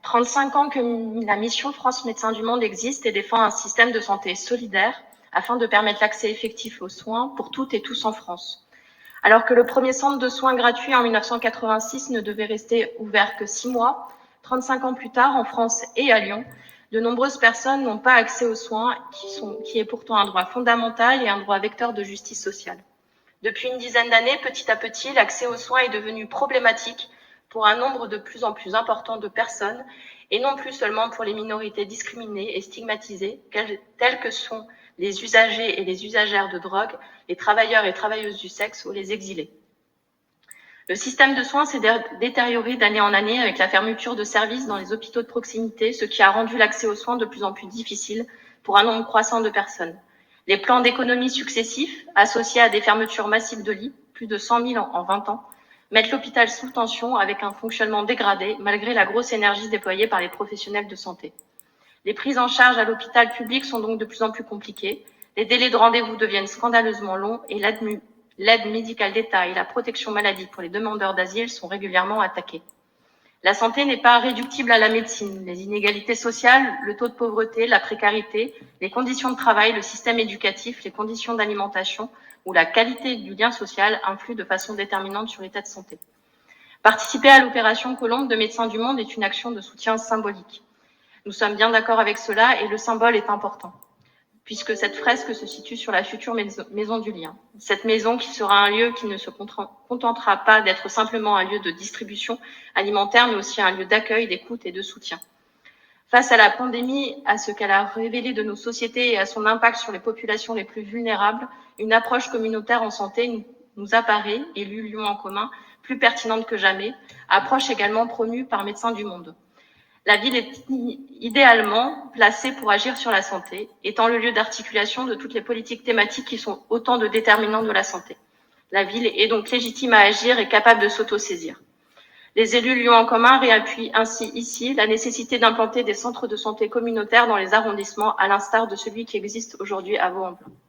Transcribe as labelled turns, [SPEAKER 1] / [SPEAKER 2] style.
[SPEAKER 1] 35 ans que la mission France Médecins du Monde existe et défend un système de santé solidaire afin de permettre l'accès effectif aux soins pour toutes et tous en France. Alors que le premier centre de soins gratuit en 1986 ne devait rester ouvert que 6 mois, 35 ans plus tard, en France et à Lyon, de nombreuses personnes n'ont pas accès aux soins, qui est pourtant un droit fondamental et un droit vecteur de justice sociale. Depuis une dizaine d'années, petit à petit, l'accès aux soins est devenu problématique pour un nombre de plus en plus important de personnes, et non plus seulement pour les minorités discriminées et stigmatisées, telles que sont les usagers et les usagères de drogue, les travailleurs et travailleuses du sexe ou les exilés. Le système de soins s'est détérioré d'année en année avec la fermeture de services dans les hôpitaux de proximité, ce qui a rendu l'accès aux soins de plus en plus difficile pour un nombre croissant de personnes. Les plans d'économie successifs, associés à des fermetures massives de lits, plus de 100 000 en 20 ans, mettent l'hôpital sous tension avec un fonctionnement dégradé malgré la grosse énergie déployée par les professionnels de santé. Les prises en charge à l'hôpital public sont donc de plus en plus compliquées, les délais de rendez-vous deviennent scandaleusement longs et l'aide médicale d'État et la protection maladie pour les demandeurs d'asile sont régulièrement attaqués. La santé n'est pas réductible à la médecine. Les inégalités sociales, le taux de pauvreté, la précarité, les conditions de travail, le système éducatif, les conditions d'alimentation ou la qualité du lien social influent de façon déterminante sur l'état de santé. Participer à l'opération Colombe de Médecins du Monde est une action de soutien symbolique. Nous sommes bien d'accord avec cela et le symbole est important, puisque cette fresque se situe sur la future maison du lien. Cette maison qui sera un lieu qui ne se contentera pas d'être simplement un lieu de distribution alimentaire, mais aussi un lieu d'accueil, d'écoute et de soutien. Face à la pandémie, à ce qu'elle a révélé de nos sociétés et à son impact sur les populations les plus vulnérables, une approche communautaire en santé nous apparaît, élus Lyon en commun, plus pertinente que jamais, approche également promue par Médecins du Monde. La ville est idéalement placée pour agir sur la santé, étant le lieu d'articulation de toutes les politiques thématiques qui sont autant de déterminants de la santé. La ville est donc légitime à agir et capable de s'autosaisir. Les élus Lyon en commun réappuient ainsi ici la nécessité d'implanter des centres de santé communautaires dans les arrondissements, à l'instar de celui qui existe aujourd'hui à Vaux-en-Velin.